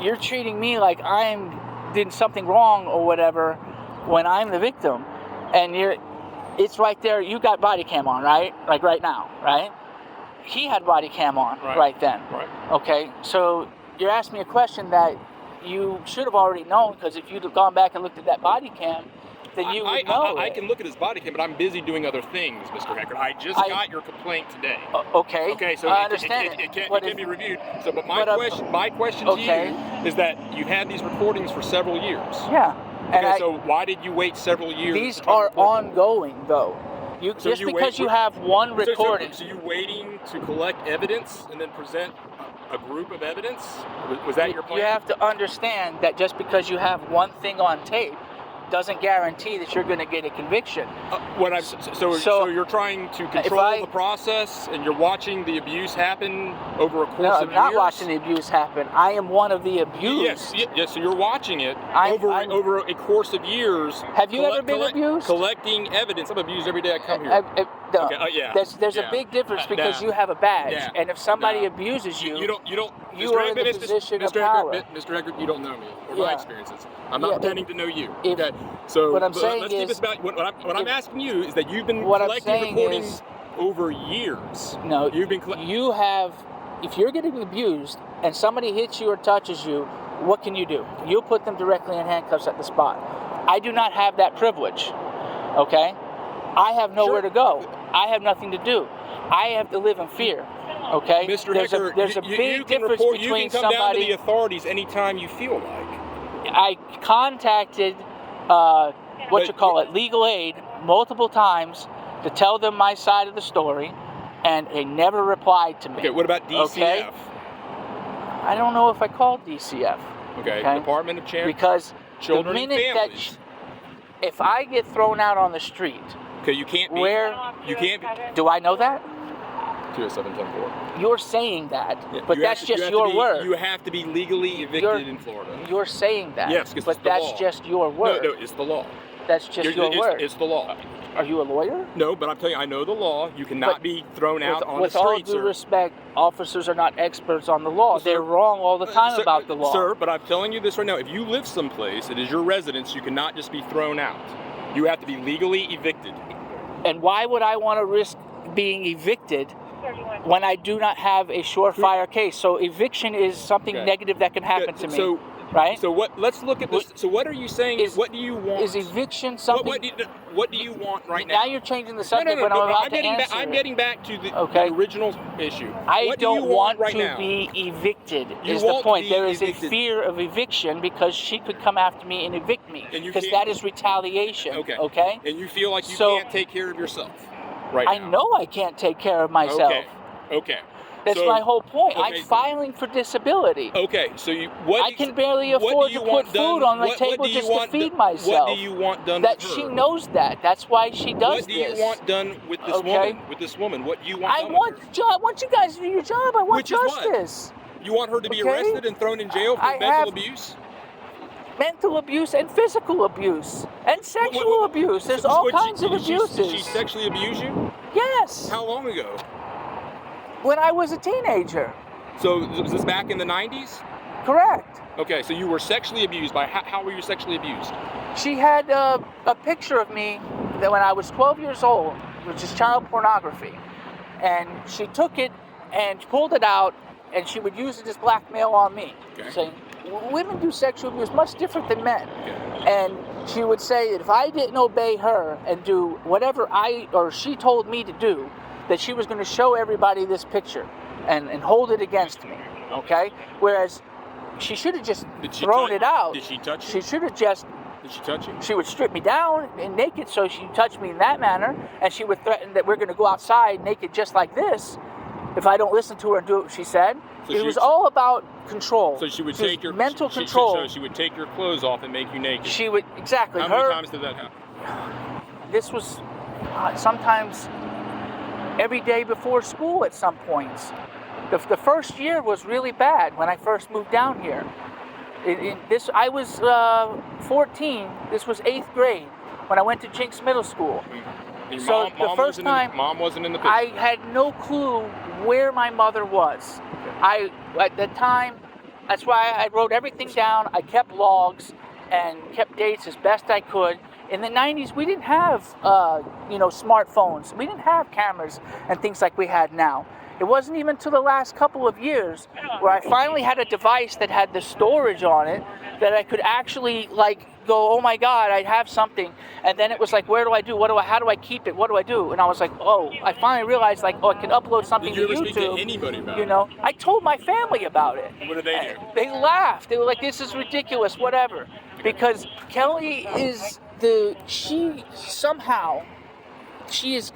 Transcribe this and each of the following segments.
you're treating me like I'm did something wrong or whatever when I'm the victim, and it's right there. You got body cam on, right? Like right now, right? He had body cam on right then. Right. Okay, so you're asking me a question that you should have already known, because if you'd have gone back and looked at that body cam, then you would know. I can look at his body cam, but I'm busy doing other things, Mr. Heckard. I just got your complaint today. Okay. Okay, so I understand it can't be reviewed. So, but my question to okay. you is that you've had these recordings for several years. Yeah. Okay, so why did you wait several years? These are ongoing, though. Just because you have one recording. So you waiting to collect evidence and then present a group of evidence? Was that your plan? You have to understand that just because you have one thing on tape doesn't guarantee that you're going to get a conviction. So you're trying to control the process, and you're watching the abuse happen over a course of years? No, I'm not watching the abuse happen. I am one of the abused. Yes. So you're watching it over a course of years. Have you ever been abused? Collecting evidence. I'm abused every day I come here. No. Okay, there's a big difference because you have a badge, and if somebody abuses you, you are in the position of power. Mr. Heckard, you don't know me or my experiences. I'm not pretending to know you. Okay. So what I'm saying let's keep this about what I'm asking you is that you've been collecting recordings over years. No, you have. If you're getting abused and somebody hits you or touches you, what can you do? You'll put them directly in handcuffs at the spot. I do not have that privilege. Okay, I have nowhere to go. I have nothing to do. I have to live in fear. Okay, Mr. Heckard, there's a big difference between you can come down to the authorities anytime you feel like. I contacted legal aid multiple times to tell them my side of the story, and they never replied to me. Okay, what about DCF? Okay? I don't know if I called DCF. Okay, Department of Because Children the minute and Families. if I get thrown out on the street, okay, you can't be. You can't be. Do I know that? 207-10-4. You're saying that, but that's just your word. You have to be legally evicted in Florida. You're saying that. Yes, but that's just your word. No, it's the law. That's just your word. It's the law. Are you a lawyer? No, but I'm telling you, I know the law. You cannot be thrown out on the street, With all due respect, officers are not experts on the law. They're wrong all the time about the law. Sir, but I'm telling you this right now. If you live someplace, it is your residence, you cannot just be thrown out. You have to be legally evicted. And why would I want to risk being evicted when I do not have a surefire case? So eviction is something negative that can happen to me. Right? So let's look at this. So what are you saying? What do you want? Is eviction something? What do you want right now? Now you're changing the subject when I'm about to answer. I'm getting back to the original issue. I don't want to be evicted, is the point. There is a fear of eviction because she could come after me and evict me. Because that is retaliation. Okay? And you feel like you can't take care of yourself right now. I know I can't take care of myself. Okay. That's my whole point. I'm filing for disability. Okay, so I can barely afford to put food on my table just to feed myself. What do you want done that with her? She knows that. That's why she does this. What do you want done with this woman? With this woman, what do you want done with her? I want you guys to do your job. I want justice. You want her to be arrested and thrown in jail for mental abuse? Mental abuse and physical abuse and sexual abuse. There's all kinds of abuses. Did she sexually abuse you? Yes. How long ago? When I was a teenager. So was this back in the 90s? Correct. Okay, so you were sexually abused. How were you sexually abused? She had a picture of me that when I was 12 years old, which is child pornography. And she took it and pulled it out, and she would use it as blackmail on me. Saying, women do sexual abuse much different than men. And she would say that if I didn't obey her and do whatever she told me to do, that she was going to show everybody this picture and hold it against me, okay? Whereas she should have just thrown it out. Did she touch you? She should have just... Did she touch you? She would strip me down and naked, so she touched me in that manner, and she would threaten that we're going to go outside naked just like this if I don't listen to her and do what she said. So it was all about control. So she would take your... mental control. So she would take your clothes off and make you naked. She would... Exactly. How many times did that happen? This was sometimes... every day before school at some points. The first year was really bad when I first moved down here. I was 14. This was 8th grade when I went to Jinx Middle School. So the first time, Mom wasn't in the picture. I had no clue where my mother was. At the time, That's why I wrote everything down. I kept logs and kept dates as best I could. In the 90s, we didn't have, smartphones. We didn't have cameras and things like we had now. It wasn't even until the last couple of years where I finally had a device that had the storage on it that I could actually go, oh my God, I have something. And then it was like, where do I do? How do I keep it? What do I do? And I was like, I finally realized I can upload something to YouTube. Did you ever speak to anybody about it? I told my family about it. What did they do? They laughed. They were like, this is ridiculous, whatever. Because Kelly she is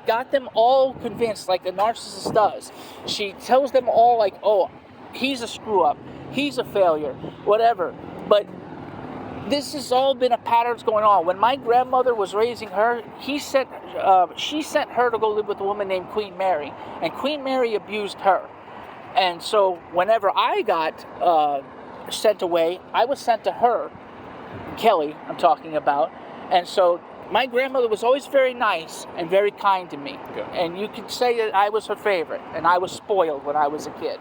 got them all convinced like a narcissist does. She tells them all he's a screw up, he's a failure, whatever. But this has all been a pattern that's going on. When my grandmother was raising her, she sent her to go live with a woman named Queen Mary, and Queen Mary abused her. And so whenever I got sent away, I was sent to her, Kelly I'm talking about. And so my grandmother was always very nice and very kind to me. Okay. And you could say that I was her favorite, and I was spoiled when I was a kid.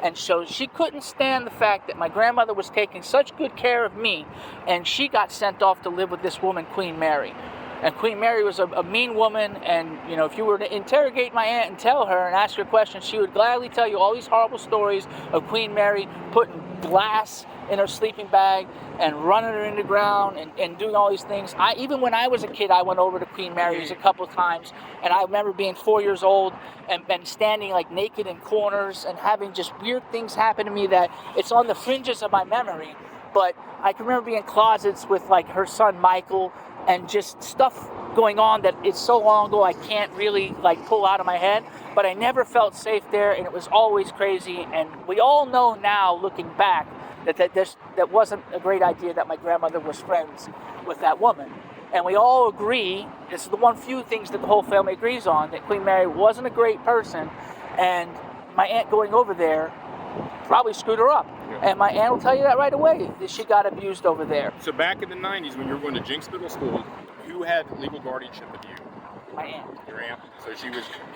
And so she couldn't stand the fact that my grandmother was taking such good care of me, and she got sent off to live with this woman, Queen Mary. And Queen Mary was a mean woman, and if you were to interrogate my aunt and tell her and ask her questions, she would gladly tell you all these horrible stories of Queen Mary putting glass in her sleeping bag and running her into the ground and doing all these things. Even when I was a kid, I went over to Queen Mary's a couple of times, and I remember being 4 years old and standing naked in corners and having just weird things happen to me that it's on the fringes of my memory. But I can remember being in closets with her son Michael, and just stuff going on that it's so long ago I can't really pull out of my head. But I never felt safe there, and it was always crazy. And we all know now, looking back, that wasn't a great idea that my grandmother was friends with that woman. And we all agree, this is the one few things that the whole family agrees on, that Queen Mary wasn't a great person, and my aunt going over there probably screwed her up. And my aunt will tell you that right away, that she got abused over there. So back in the 90s, when you were going to Jinx Middle School, who had legal guardianship of you? My aunt. Your aunt? So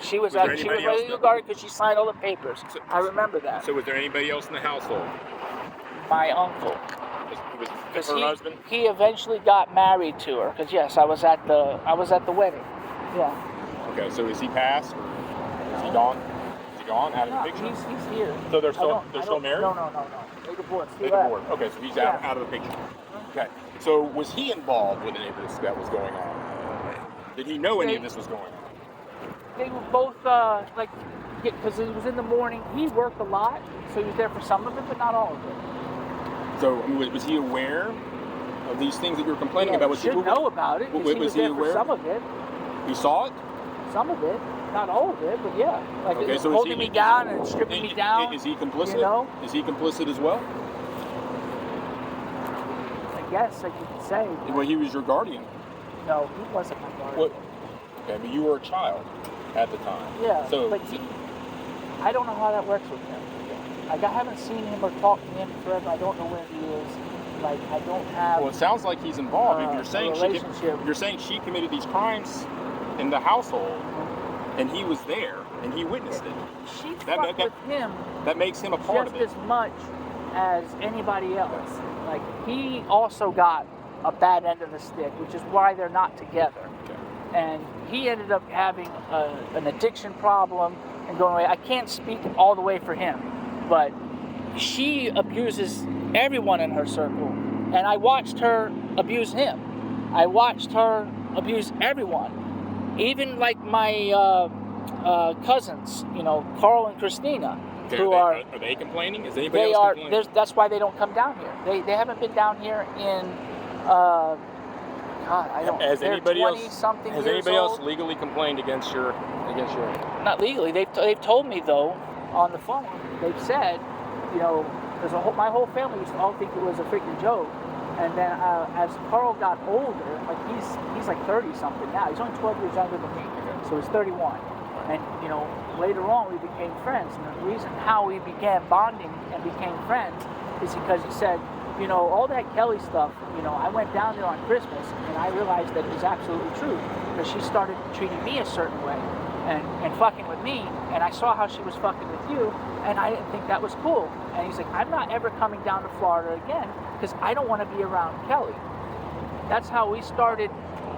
she was my legal guardian because she signed all the papers. So, I remember that. So was there anybody else in the household? My uncle. Was her husband? He eventually got married to her. Because yes, I was at the wedding. Yeah. Okay, so is he passed? Is he gone? Is he gone out of the picture? He's here. So they're still married? No. They divorced. Okay, so he's out of the picture. Okay. So was he involved with any of this that was going on? Did he know any of this was going on? They were both because it was in the morning. He worked a lot, so he was there for some of it, but not all of it. So was he aware of these things that you were complaining about? He should know about it. Because he was there for some of it. He saw it? Some of it. Not all of it, but yeah. Okay, so holding me down and stripping me down. Is he complicit? Is he complicit as well? I guess you could say. Well, he was your guardian. No, he wasn't my guardian. Okay, but you were a child at the time. Yeah, so, but I don't know how that works with him. I haven't seen him or talked to him forever. I don't know where he is. I don't have. Well, it sounds like he's involved. You're saying she committed these crimes in the household, and he was there, and he witnessed it. She fucked with him. That makes him a part of it. Just as much as anybody else. He also got a bad end of the stick, which is why they're not together. Okay. And he ended up having an addiction problem and going away. I can't speak all the way for him, but she abuses everyone in her circle. And I watched her abuse him. I watched her abuse everyone. Even my cousins, Carl and Christina. Are they complaining? Is anybody else complaining? That's why they don't come down here. They haven't been down here in, God, I don't know. Has anybody else legally complained against your? Not legally. They've told me though on the phone. They've said, because my whole family used to all think it was a freaking joke. And then as Carl got older, he's 30 something now. He's only 12 years younger than me, so he's 31. And later on we became friends. And the reason how we began bonding and became friends is because he said, all that Kelly stuff. I went down there on Christmas and I realized that it was absolutely true because she started treating me a certain way. and fucking with me, and I saw how she was fucking with you, and I didn't think that was cool. And he's like, I'm not ever coming down to Florida again because I don't want to be around Kelly. That's how we started.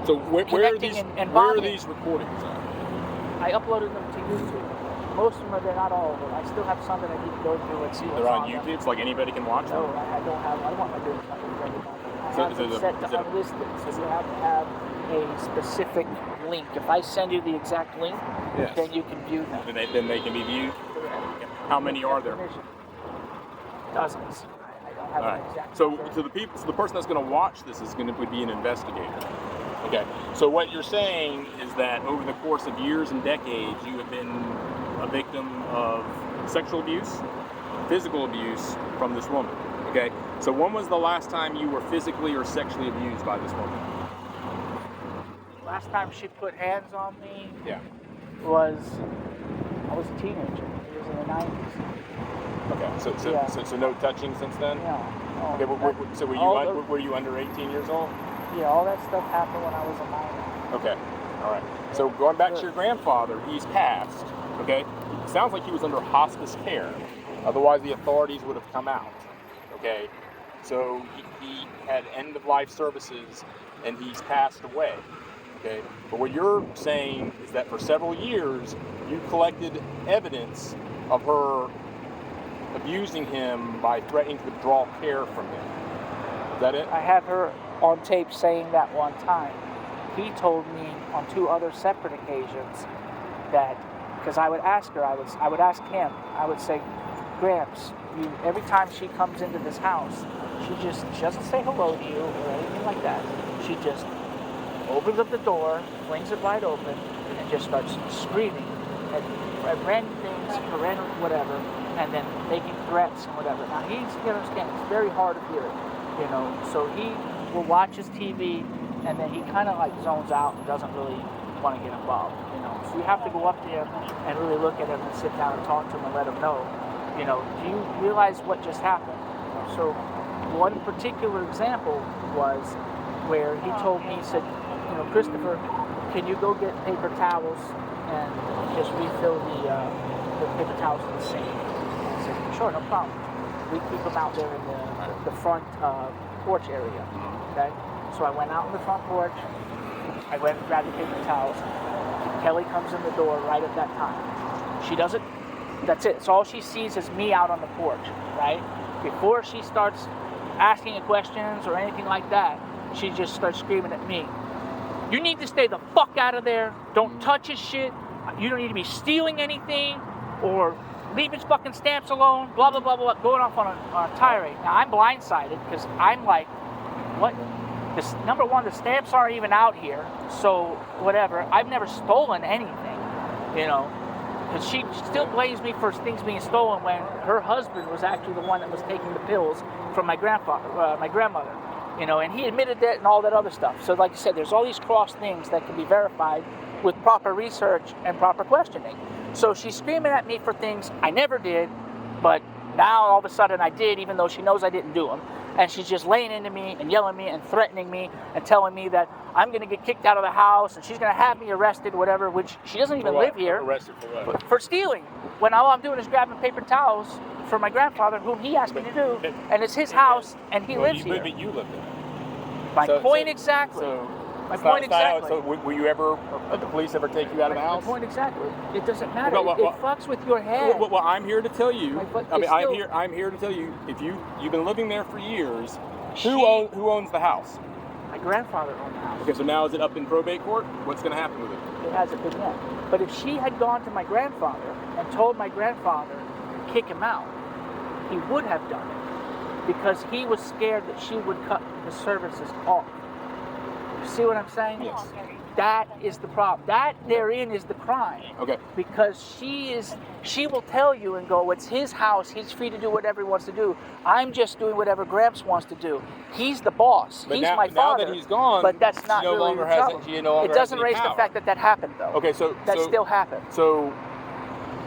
So where are these recordings at? I uploaded them to YouTube. Most of them are there, not all of them. I still have some that I need to go through and see what's They're on them. YouTube, so like anybody can watch them? No, I don't have. I don't want my business up for everybody. I So- have so them the- set to unlisted, so you have to have a specific link. If I send you the exact link, Yes. then you can view them. Then they can be viewed? How many are there? Dozens. I don't have All an right. exact So number. to the people, so the person that's going to watch this would be an investigator. Okay. So what you're saying is that over the course of years and decades, you have been a victim of sexual abuse, physical abuse from this woman. Okay. So when was the last time you were physically or sexually abused by this woman? Last time she put hands on me Yeah. was I was a teenager. It was in the 90s. Okay. Yeah. So no touching since then? Yeah. Okay. So were you under 18 years old? Yeah, all that stuff happened when I was a minor. Okay. All right. So going back to your grandfather, he's passed. Okay. It sounds like he was under hospice care. Otherwise, the authorities would have come out. Okay. So he had end-of-life services, and he's passed away. Okay. But what you're saying is that for several years, you collected evidence of her abusing him by threatening to withdraw care from him. Is that it? I have her on tape saying that one time. He told me on 2 other separate occasions that, because I would ask her, I would ask him, I would say, Gramps, every time she comes into this house, she doesn't say hello to you or anything like that. She just opens up the door, flings it wide open, and just starts screaming at random things, for random whatever, and then making threats and whatever. Now you understand, it's very hard of hearing, so he will watch his TV, and then he kind of like zones out and doesn't really want to get involved, So you have to go up to him and really look at him and sit down and talk to him and let him know, do you realize what just happened? So one particular example was where he told me, he said, Christopher, can you go get paper towels and just refill the paper towels in the sink? I said, sure, no problem. We keep them out there in the front porch area, okay? So I went out in the front porch, I went and grabbed the paper towels. Kelly comes in the door right at that time. She doesn't, that's it. So all she sees is me out on the porch, right? Before she starts asking questions or anything like that, she just starts screaming at me. You need to stay the fuck out of there. Don't touch his shit. You don't need to be stealing anything or leave his fucking stamps alone. Blah, blah, blah, blah. Going off on a tirade. Now, I'm blindsided because I'm like, what? Number one, the stamps aren't even out here. So, whatever. I've never stolen anything, Because she still blames me for things being stolen when her husband was actually the one that was taking the pills from my grandmother. And he admitted that and all that other stuff. So like I said, there's all these cross things that can be verified with proper research and proper questioning. So she's screaming at me for things I never did, but now all of a sudden I did, even though she knows I didn't do them. And she's just laying into me and yelling at me and threatening me and telling me that I'm going to get kicked out of the house and she's going to have me arrested, whatever, which she doesn't even live here. Arrested for what? For stealing. When all I'm doing is grabbing paper towels for my grandfather, whom he asked me to do, and it's his house, and he lives here. But you live there. My point exactly. So were you ever, did the police ever take you out of the house? My point exactly. It doesn't matter. Well, it fucks with your head. Well, I'm here to tell you. I'm I'm here to tell you. If you've been living there for years, who owns the house? My grandfather owned the house. Okay, so now is it up in probate court? What's going to happen with it? It hasn't been yet. But if she had gone to my grandfather and told my grandfather to kick him out, he would have done it because he was scared that she would cut the services off. You see what I'm saying? Yes. That is the problem. That therein is the crime. Okay. Because she will tell you and go, it's his house, he's free to do whatever he wants to do. I'm just doing whatever Gramps wants to do. He's the boss. But he's now, my father. Now that he's gone, but that's not she no really longer the has trouble. She no longer it doesn't has any erase power. the fact that happened, though. Okay, so still happened. So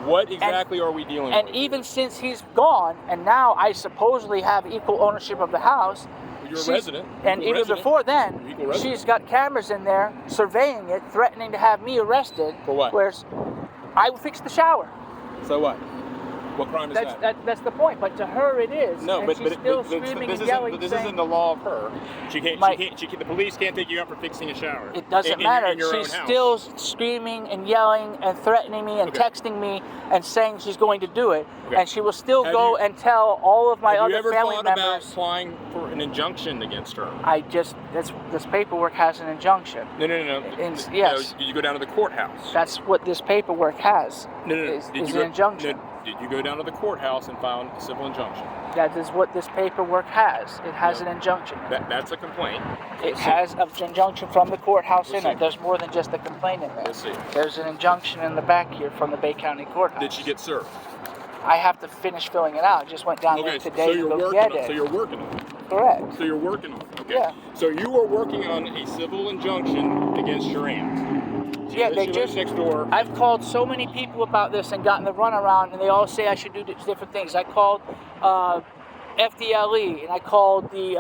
what exactly are we dealing with? And even since he's gone, and now I supposedly have equal ownership of the house, you're a resident. And even before then, she's got cameras in there surveying it, threatening to have me arrested. For what? Whereas I fixed the shower. So what? What crime is that? That's the point. But to her, it is. No, and but she's still screaming and yelling. This isn't the law of her. The police can't take you out for fixing a shower. It doesn't matter. In your She's own house. still screaming and yelling and threatening me and texting me and saying she's going to do it. Okay. And she will still go and tell all of my other family members. Have you ever thought about applying for an injunction against her? This paperwork has an injunction. No. Yes. Did you go down to the courthouse? That's what this paperwork has. No. Is an injunction. Did you go down to the courthouse and file a civil injunction? That is what this paperwork has. It has an injunction. That's a complaint. It has an injunction from the courthouse in it. There's more than just a complaint in there. Let's see. There's an injunction in the back here from the Bay County Courthouse. Did she get served? I have to finish filling it out. I just went down there today to go get it. So you're working on it. Correct. So you're working on it. Okay. Yeah. So you are working on a civil injunction against your aunt. They just next door. I've called so many people about this and gotten the runaround, and they all say I should do different things. I called FDLE, and I called the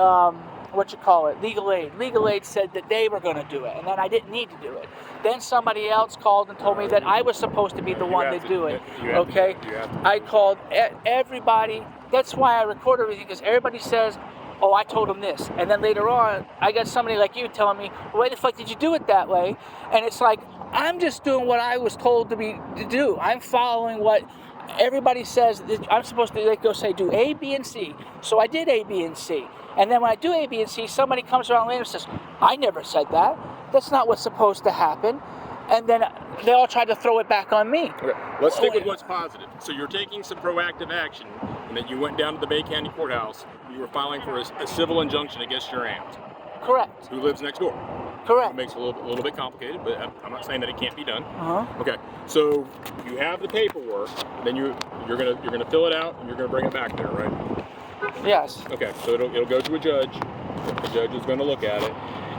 legal aid. Legal aid said that they were going to do it, and then I didn't need to do it. Then somebody else called and told me that I was supposed to be the one to do it. Okay, I called everybody. That's why I record everything, because everybody says, oh, I told him this. And then later on, I got somebody like you telling me, well, why the fuck did you do it that way? And it's like, I'm just doing what I was told to do. I'm following what everybody says that I'm supposed to. They go say, do A, B, and C. So I did A, B, and C. And then when I do A, B, and C, somebody comes around later and says, I never said that. That's not what's supposed to happen. And then they all try to throw it back on me. Okay, let's stick with what's positive. So you're taking some proactive action, and then you went down to the Bay County Courthouse. You were filing for a civil injunction against your aunt. Correct. Who lives next door. Correct. It makes it a little bit complicated, but I'm not saying that it can't be done. Uh-huh. Okay, so you have the paperwork, then you're gonna fill it out, and you're gonna bring it back there, right? Yes. Okay, so it'll go to a judge. The judge is going to look at it.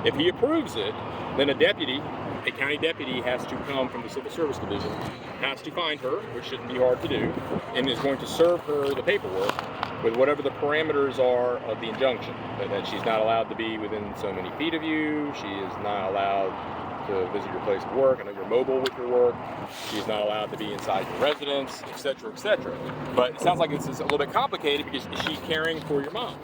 If he approves it, then a county deputy has to come from the Civil Service Division, has to find her, which shouldn't be hard to do, and is going to serve her the paperwork with whatever the parameters are of the injunction. That she's not allowed to be within so many feet of you, she is not allowed to visit your place of work. I know you're mobile with your work. She's not allowed to be inside your residence, etc., etc. But it sounds like it's a little bit complicated because she's caring for your mom.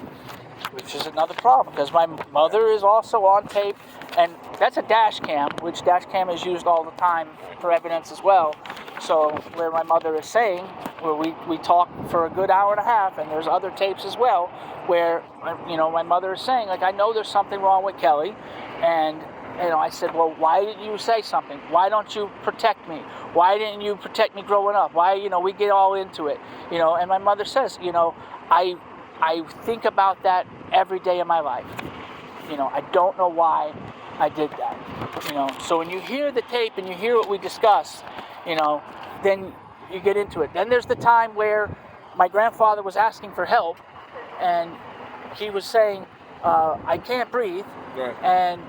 Which is another problem, because my mother is also on tape, and that's a dash cam, which dash cam is used all the time for evidence as well. So where my mother is saying, where we talk for a good hour and a half, and there's other tapes as well, where my mother is saying, like, I know there's something wrong with Kelly, and I said, well, why didn't you say something? Why don't you protect me? Why didn't you protect me growing up? Why, we get all into it, and my mother says, I think about that every day of my life. I don't know why I did that. So when you hear the tape and you hear what we discuss, then you get into it. Then there's the time where my grandfather was asking for help, and he was saying, I can't breathe, right. And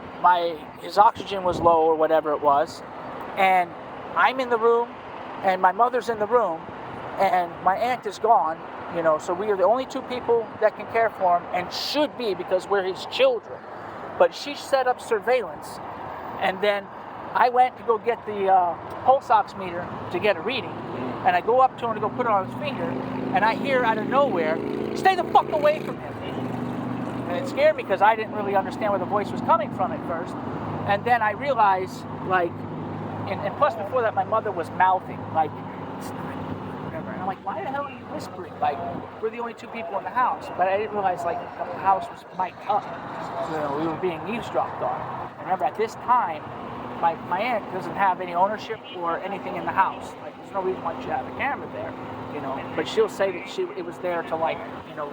his oxygen was low or whatever it was, and I'm in the room, and my mother's in the room, and my aunt is gone, so we are the only two people that can care for him, and should be, because we're his children. But she set up surveillance, and then I went to go get the pulse ox meter to get a reading, and I go up to him to go put it on his finger, and I hear out of nowhere, stay the fuck away from him. And it scared me because I didn't really understand where the voice was coming from at first. And then I realized, and plus before that, my mother was mouthing, whatever. And I'm like, why the hell are you whispering? We're the only two people in the house. But I didn't realize, the house was mic'd up. So we were being eavesdropped on. And remember, at this time, my aunt doesn't have any ownership or anything in the house. There's no reason why she should have a camera there, But she'll say that it was there to,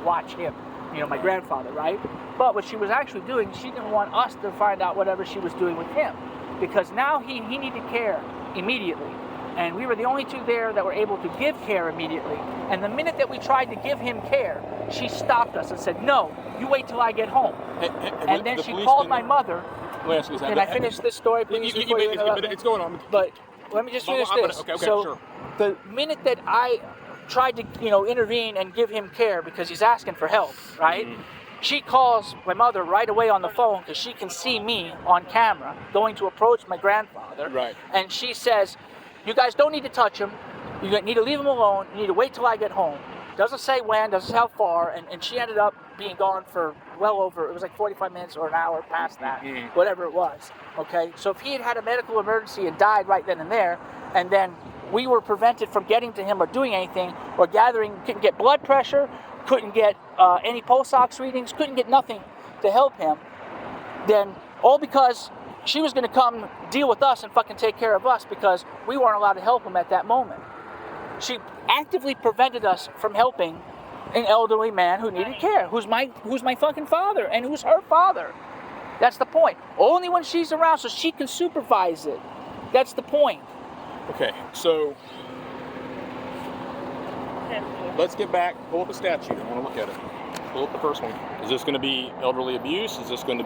watch him. My grandfather, right? But what she was actually doing, she didn't want us to find out whatever she was doing with him, because now he needed care immediately, and we were the only two there that were able to give care immediately. And the minute that we tried to give him care, she stopped us and said, no, you wait till I get home. And then she called my mother. Can I finish this story, please? It's going on. But let me just finish this. Okay, so sure. The minute that I tried to intervene and give him care because he's asking for help, right? She calls my mother right away on the phone because she can see me on camera going to approach my grandfather. Right. And she says, you guys don't need to touch him. You need to leave him alone. You need to wait till I get home. Doesn't say when, doesn't say how far. And she ended up being gone for well over, it was like 45 minutes or an hour past that, whatever it was. Okay, so if he had had a medical emergency and died right then and there, and then we were prevented from getting to him or doing anything or gathering, couldn't get blood pressure, couldn't get any pulse ox readings, couldn't get nothing to help him, then all because she was going to come deal with us and fucking take care of us because we weren't allowed to help him at that moment. She actively prevented us from helping an elderly man who needed care, who's my fucking father and who's her father. That's the point. Only when she's around so she can supervise it. That's the point. Okay, so let's get back, pull up a statute. I want to look at it. Pull up the first one. Is this going to be elderly abuse? Is this going to